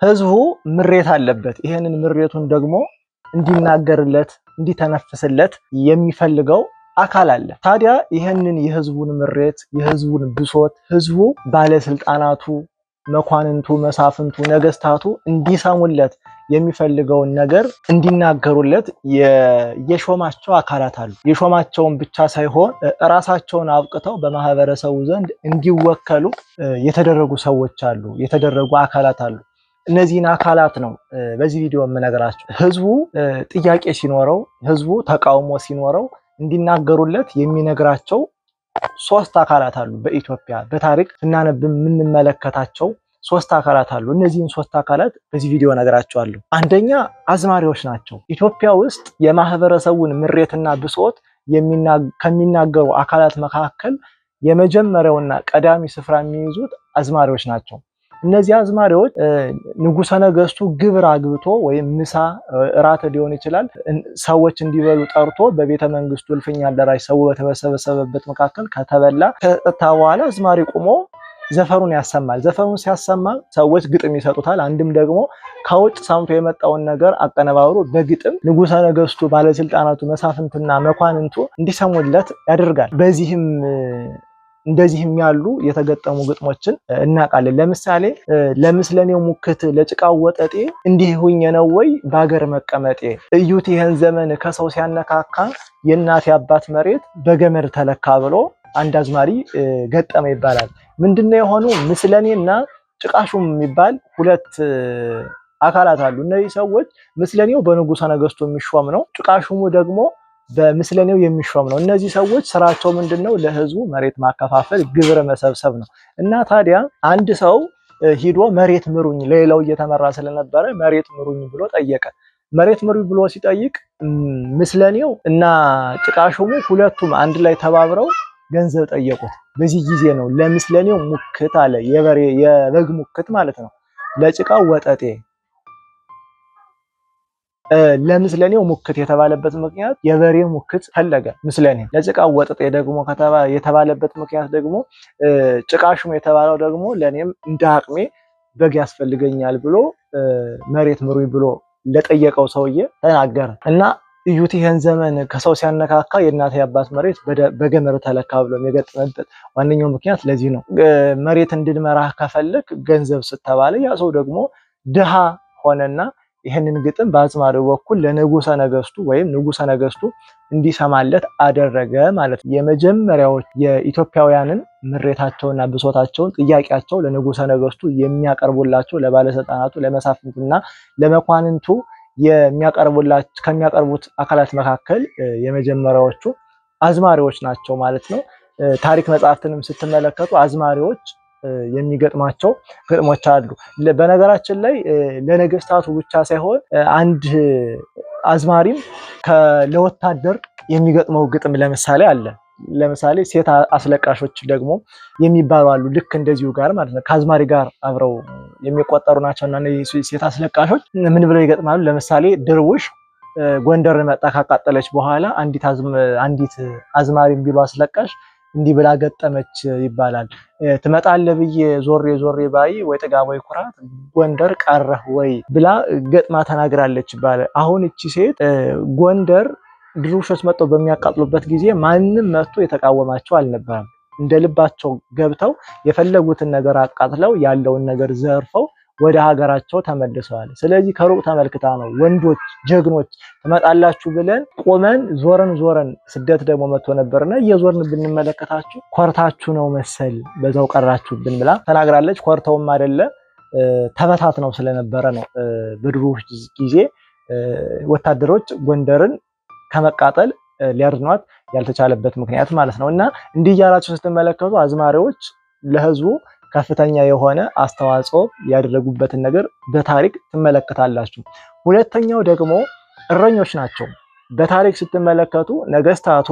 ህዝቡ ምሬት አለበት። ይሄንን ምሬቱን ደግሞ እንዲናገርለት እንዲተነፍስለት የሚፈልገው አካል አለ። ታዲያ ይሄንን የህዝቡን ምሬት የህዝቡን ብሶት ህዝቡ ባለስልጣናቱ፣ መኳንንቱ፣ መሳፍንቱ፣ ነገስታቱ እንዲሰሙለት የሚፈልገውን ነገር እንዲናገሩለት የሾማቸው አካላት አሉ። የሾማቸውን ብቻ ሳይሆን ራሳቸውን አብቅተው በማህበረሰቡ ዘንድ እንዲወከሉ የተደረጉ ሰዎች አሉ፣ የተደረጉ አካላት አሉ። እነዚህን አካላት ነው በዚህ ቪዲዮ የምነግራችሁ። ህዝቡ ጥያቄ ሲኖረው፣ ህዝቡ ተቃውሞ ሲኖረው እንዲናገሩለት የሚነግራቸው ሶስት አካላት አሉ። በኢትዮጵያ በታሪክ ስናነብ የምንመለከታቸው ሶስት አካላት አሉ። እነዚህን ሶስት አካላት በዚህ ቪዲዮ እነግራችኋለሁ። አንደኛ አዝማሪዎች ናቸው። ኢትዮጵያ ውስጥ የማህበረሰቡን ምሬትና ብሶት ከሚናገሩ አካላት መካከል የመጀመሪያውና ቀዳሚ ስፍራ የሚይዙት አዝማሪዎች ናቸው። እነዚህ አዝማሪዎች ንጉሠ ነገስቱ ግብር አግብቶ ወይም ምሳ እራት ሊሆን ይችላል ሰዎች እንዲበሉ ጠርቶ በቤተ መንግስቱ እልፍኝ አዳራሽ ሰው በተሰበሰበበት መካከል ከተበላ ከጠጣ በኋላ አዝማሪ ቆሞ ዘፈኑን ያሰማል። ዘፈኑን ሲያሰማ ሰዎች ግጥም ይሰጡታል። አንድም ደግሞ ከውጭ ሰምቶ የመጣውን ነገር አቀነባብሮ በግጥም ንጉሠ ነገስቱ፣ ባለስልጣናቱ፣ መሳፍንቱና መኳንንቱ እንዲሰሙለት ያደርጋል። እንደዚህም ያሉ የተገጠሙ ግጥሞችን እናውቃለን። ለምሳሌ ለምስለኔው ሙክት ለጭቃው ወጠጤ እንዲህ ሁኜ ነው ወይ በአገር መቀመጤ፣ እዩት ይህን ዘመን ከሰው ሲያነካካ የእናት አባት መሬት በገመድ ተለካ ብሎ አንድ አዝማሪ ገጠመ ይባላል። ምንድነው የሆኑ ምስለኔና ጭቃሹም የሚባል ሁለት አካላት አሉ። እነዚህ ሰዎች ምስለኔው በንጉሠ ነገስቱ የሚሾም ነው። ጭቃሹሙ ደግሞ በምስለኔው የሚሾም ነው። እነዚህ ሰዎች ስራቸው ምንድነው? ለህዝቡ መሬት ማከፋፈል፣ ግብር መሰብሰብ ነው። እና ታዲያ አንድ ሰው ሂዶ መሬት ምሩኝ፣ ሌላው እየተመራ ስለነበረ መሬት ምሩኝ ብሎ ጠየቀ። መሬት ምሩኝ ብሎ ሲጠይቅ ምስለኔው እና ጭቃሹሙ ሁለቱም አንድ ላይ ተባብረው ገንዘብ ጠየቁት። በዚህ ጊዜ ነው ለምስለኔው ሙክት አለ፣ የበግ ሙክት ማለት ነው። ለጭቃው ወጠጤ ለምስለኔው ሙክት የተባለበት ምክንያት የበሬ ሙክት ፈለገ ምስለኔ። ለጭቃው ወጠጤ ደግሞ የተባለበት ምክንያት ደግሞ ጭቃሹም የተባለው ደግሞ ለኔም እንደ አቅሜ በግ ያስፈልገኛል ብሎ መሬት ምሩኝ ብሎ ለጠየቀው ሰውዬ ተናገረ። እና እዩት ይህን ዘመን ከሰው ሲያነካካ የእናት አባት መሬት በገመድ ተለካ ብሎ የገጠመበት ዋነኛው ምክንያት ለዚህ ነው። መሬት እንድንመራህ ከፈለክ ገንዘብ ስተባለ ያ ሰው ደግሞ ድሃ ሆነና ይህንን ግጥም በአዝማሪው በኩል ለንጉሠ ነገስቱ ወይም ንጉሠ ነገስቱ እንዲሰማለት አደረገ ማለት ነው። የመጀመሪያዎች የኢትዮጵያውያንን ምሬታቸውና ብሶታቸውን ጥያቄያቸው ለንጉሠ ነገስቱ የሚያቀርቡላቸው ለባለስልጣናቱ፣ ለመሳፍንቱና ለመኳንንቱ ከሚያቀርቡት አካላት መካከል የመጀመሪያዎቹ አዝማሪዎች ናቸው ማለት ነው። ታሪክ መጽሐፍትንም ስትመለከቱ አዝማሪዎች የሚገጥማቸው ግጥሞች አሉ። በነገራችን ላይ ለነገስታቱ ብቻ ሳይሆን አንድ አዝማሪም ለወታደር የሚገጥመው ግጥም ለምሳሌ አለ። ለምሳሌ ሴት አስለቃሾች ደግሞ የሚባሉ አሉ። ልክ እንደዚሁ ጋር ማለት ነው ከአዝማሪ ጋር አብረው የሚቆጠሩ ናቸውና እነዚህ ሴት አስለቃሾች ምን ብለው ይገጥማሉ? ለምሳሌ ድርውሽ ጎንደርን መጣ ካቃጠለች በኋላ አንዲት አዝማሪም ቢሉ አስለቃሽ እንዲህ ብላ ገጠመች ይባላል። ትመጣለህ ብዬ ዞሬ ባይ ወይ ጥጋብ ወይ ኩራት ጎንደር ቀረህ ወይ ብላ ገጥማ ተናግራለች ይባላል። አሁን እቺ ሴት ጎንደር ድሩሾች መጥተው በሚያቃጥሉበት ጊዜ ማንም መጥቶ የተቃወማቸው አልነበረም። እንደ ልባቸው ገብተው የፈለጉትን ነገር አቃጥለው ያለውን ነገር ዘርፈው ወደ ሀገራቸው ተመልሰዋል። ስለዚህ ከሩቅ ተመልክታ ነው ወንዶች ጀግኖች ትመጣላችሁ ብለን ቆመን ዞረን ስደት ደግሞ መጥቶ ነበርና እየዞርን ብንመለከታችሁ ኮርታችሁ ነው መሰል በዛው ቀራችሁብን ብላ ተናግራለች። ኮርተውም አይደለ ተበታትነው ስለነበረ ነው በድሮ ጊዜ ወታደሮች ጎንደርን ከመቃጠል ሊያድኗት ያልተቻለበት ምክንያት ማለት ነው። እና እንዲህ ያላችሁ ስትመለከቱ አዝማሪዎች ለህዝቡ ከፍተኛ የሆነ አስተዋጽኦ ያደረጉበትን ነገር በታሪክ ትመለከታላችሁ። ሁለተኛው ደግሞ እረኞች ናቸው። በታሪክ ስትመለከቱ ነገስታቱ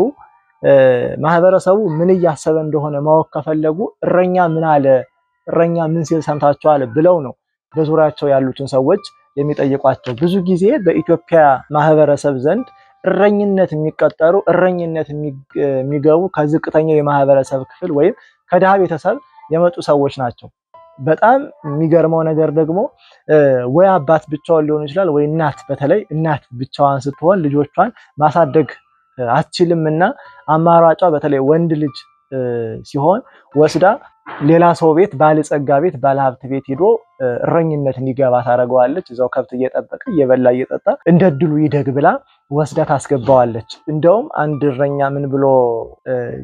ማህበረሰቡ ምን እያሰበ እንደሆነ ማወቅ ከፈለጉ እረኛ ምን አለ፣ እረኛ ምን ሲል ሰምታችኋል ብለው ነው በዙሪያቸው ያሉትን ሰዎች የሚጠይቋቸው። ብዙ ጊዜ በኢትዮጵያ ማህበረሰብ ዘንድ እረኝነት የሚቀጠሩ እረኝነት የሚገቡ ከዝቅተኛው የማህበረሰብ ክፍል ወይም ከድሃ ቤተሰብ የመጡ ሰዎች ናቸው። በጣም የሚገርመው ነገር ደግሞ ወይ አባት ብቻውን ሊሆን ይችላል፣ ወይ እናት። በተለይ እናት ብቻዋን ስትሆን ልጆቿን ማሳደግ አትችልምና አማራጯ በተለይ ወንድ ልጅ ሲሆን ወስዳ ሌላ ሰው ቤት፣ ባለጸጋ ቤት፣ ባለሀብት ቤት ሄዶ እረኝነት እንዲገባ ታደርገዋለች። እዛው ከብት እየጠበቀ እየበላ እየጠጣ እንደ ድሉ ይደግ ብላ ወስዳ ታስገባዋለች። እንደውም አንድ እረኛ ምን ብሎ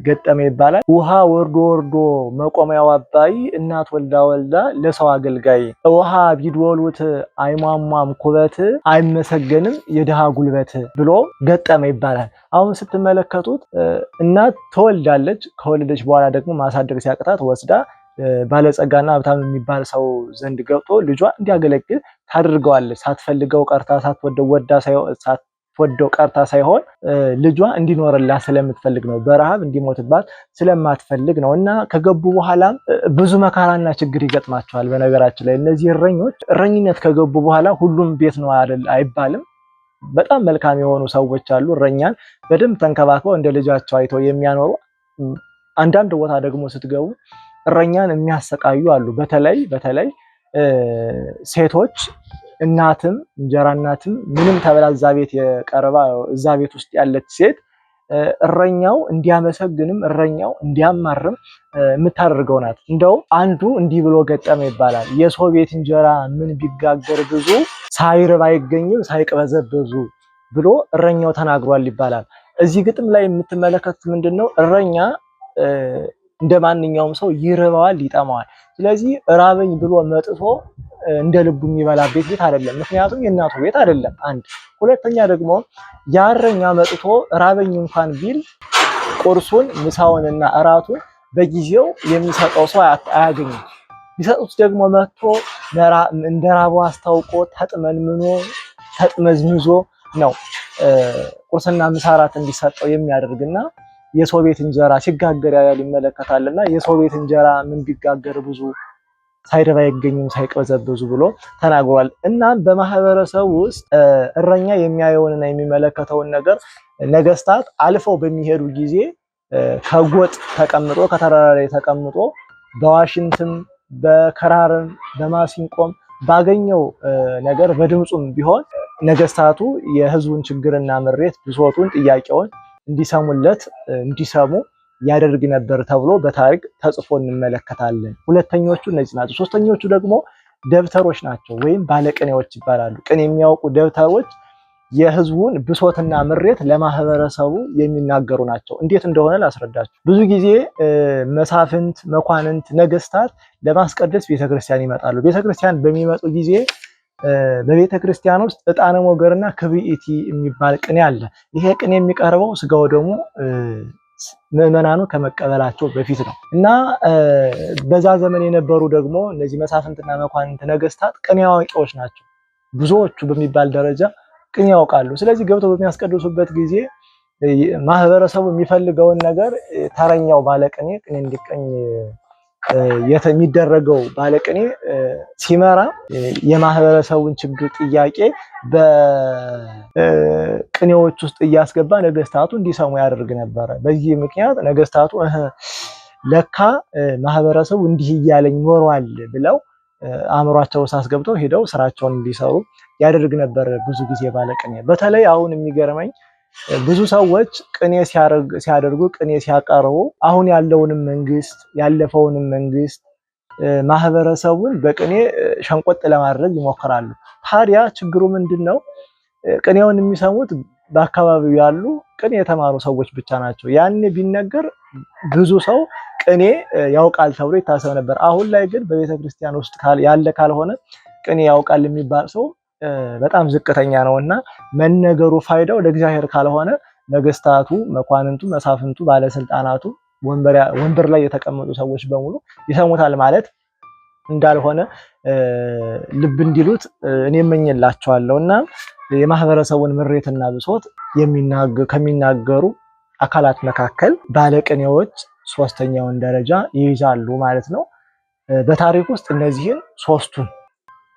ገጠመ ይባላል። ውሃ ወርዶ ወርዶ መቆሚያው አባይ፣ እናት ወልዳ ወልዳ ለሰው አገልጋይ፣ ውሃ ቢድወሉት አይሟሟም ኩበት፣ አይመሰገንም የድሃ ጉልበት ብሎ ገጠመ ይባላል። አሁን ስትመለከቱት እናት ትወልዳለች። ከወለደች በኋላ ደግሞ ማሳደግ ሲያቅታት ወስዳ ባለጸጋና ሀብታም የሚባል ሰው ዘንድ ገብቶ ልጇ እንዲያገለግል ታደርገዋለች። ሳትፈልገው ቀርታ ሳትወደው ቀርታ ሳይሆን ልጇ እንዲኖርላት ስለምትፈልግ ነው። በረሃብ እንዲሞትባት ስለማትፈልግ ነው። እና ከገቡ በኋላም ብዙ መከራና ችግር ይገጥማቸዋል። በነገራችን ላይ እነዚህ እረኞች እረኝነት ከገቡ በኋላ ሁሉም ቤት ነው አይባልም። በጣም መልካም የሆኑ ሰዎች አሉ፣ እረኛን በደንብ ተንከባክበው እንደ ልጃቸው አይተው የሚያኖሩ። አንዳንድ ቦታ ደግሞ ስትገቡ እረኛን የሚያሰቃዩ አሉ። በተለይ ሴቶች እናትም እንጀራ እናትም ምንም ተብላ እዛ ቤት የቀረባ እዛ ቤት ውስጥ ያለች ሴት እረኛው እንዲያመሰግንም እረኛው እንዲያማርም የምታደርገው ናት። እንደው አንዱ እንዲህ ብሎ ገጠመ ይባላል። የሰው ቤት እንጀራ ምን ቢጋገር ብዙ ሳይርብ አይገኝም ሳይቅበዘበዙ ብሎ እረኛው ተናግሯል ይባላል። እዚህ ግጥም ላይ የምትመለከቱት ምንድነው? እረኛ እንደ ማንኛውም ሰው ይርበዋል፣ ይጠማዋል። ስለዚህ ራበኝ ብሎ መጥቶ እንደ ልቡ የሚበላበት ቤት አይደለም። ምክንያቱም የእናቱ ቤት አይደለም። አንድ ሁለተኛ ደግሞ ያረኛ መጥቶ ራበኝ እንኳን ቢል ቁርሱን ምሳውንና እራቱን በጊዜው የሚሰጠው ሰው አያገኝም። ቢሰጡት ደግሞ መጥቶ እንደ ራቡ አስታውቆ ተጥመዝምዞ ነው ቁርስና ምሳ እራት እንዲሰጠው የሚያደርግና የሰው ቤት እንጀራ ሲጋገር ያያል ይመለከታልና የሰው ቤት እንጀራ ምን ቢጋገር ብዙ ሳይረባ አይገኝም ሳይቀበዘበዙ ብሎ ተናግሯል። እናም በማህበረሰብ ውስጥ እረኛ የሚያየውንና የሚመለከተውን ነገር ነገስታት አልፈው በሚሄዱ ጊዜ ከጎጥ ተቀምጦ ከተራራ ላይ ተቀምጦ በዋሽንትም በከራርም በማሲንቆም ባገኘው ነገር በድምጹም ቢሆን ነገስታቱ የህዝቡን ችግርና ምሬት ብሶቱን ጥያቄውን እንዲሰሙለት እንዲሰሙ ያደርግ ነበር ተብሎ በታሪክ ተጽፎ እንመለከታለን። ሁለተኞቹ እነዚህ ናቸው። ሶስተኞቹ ደግሞ ደብተሮች ናቸው ወይም ባለቅኔዎች ይባላሉ። ቅኔ የሚያውቁ ደብተሮች የህዝቡን ብሶትና ምሬት ለማህበረሰቡ የሚናገሩ ናቸው። እንዴት እንደሆነ ላስረዳችሁ። ብዙ ጊዜ መሳፍንት፣ መኳንንት፣ ነገስታት ለማስቀደስ ቤተክርስቲያን ይመጣሉ። ቤተክርስቲያን በሚመጡ ጊዜ በቤተክርስቲያን ውስጥ ዕጣነ ሞገርና ክብኢቲ የሚባል ቅኔ አለ። ይሄ ቅኔ የሚቀርበው ስጋው ደግሞ ምዕመናኑ ከመቀበላቸው በፊት ነው እና በዛ ዘመን የነበሩ ደግሞ እነዚህ መሳፍንትና መኳንንት ነገስታት ቅኔ አዋቂዎች ናቸው። ብዙዎቹ በሚባል ደረጃ ቅኔ ያውቃሉ። ስለዚህ ገብተው በሚያስቀድሱበት ጊዜ ማህበረሰቡ የሚፈልገውን ነገር ተረኛው ባለቅኔ ቅኔ እንዲቀኝ የሚደረገው ባለቅኔ ሲመራ የማህበረሰቡን ችግር ጥያቄ በቅኔዎች ውስጥ እያስገባ ነገስታቱ እንዲሰሙ ያደርግ ነበረ። በዚህ ምክንያት ነገስታቱ ለካ ማህበረሰቡ እንዲህ እያለኝ ኖሯል ብለው አእምሯቸው ሳስገብተው ሄደው ስራቸውን እንዲሰሩ ያደርግ ነበር። ብዙ ጊዜ ባለቅኔ በተለይ አሁን የሚገርመኝ ብዙ ሰዎች ቅኔ ሲያደርጉ ቅኔ ሲያቀርቡ አሁን ያለውንም መንግስት ያለፈውንም መንግስት ማህበረሰቡን በቅኔ ሸንቆጥ ለማድረግ ይሞክራሉ። ታዲያ ችግሩ ምንድነው? ቅኔውን የሚሰሙት በአካባቢው ያሉ ቅኔ የተማሩ ሰዎች ብቻ ናቸው። ያኔ ቢነገር ብዙ ሰው ቅኔ ያውቃል ተብሎ ይታሰብ ነበር። አሁን ላይ ግን በቤተክርስቲያን ውስጥ ያለ ካልሆነ ቅኔ ያውቃል የሚባል ሰው በጣም ዝቅተኛ ነውና መነገሩ ፋይዳው ለእግዚአብሔር ካልሆነ ነገስታቱ፣ መኳንንቱ፣ መሳፍንቱ፣ ባለስልጣናቱ ወንበር ላይ የተቀመጡ ሰዎች በሙሉ ይሰሙታል ማለት እንዳልሆነ ልብ እንዲሉት እኔ እመኝላቸዋለሁ። እና የማህበረሰቡን ምሬትና ብሶት ከሚናገሩ አካላት መካከል ባለቅኔዎች ሶስተኛውን ደረጃ ይይዛሉ ማለት ነው። በታሪክ ውስጥ እነዚህን ሶስቱን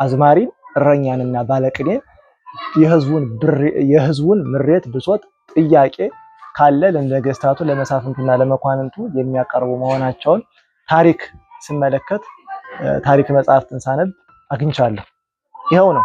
አዝማሪን፣ እረኛንና ባለቅኔን የህዝቡን ምሬት፣ ብሶት፣ ጥያቄ ካለ ለነገስታቱ፣ ለመሳፍንቱና ለመኳንንቱ የሚያቀርቡ መሆናቸውን ታሪክ ስመለከት ታሪክ መጽሐፍትን ሳነብ አግኝቻለሁ። ይኸው ነው።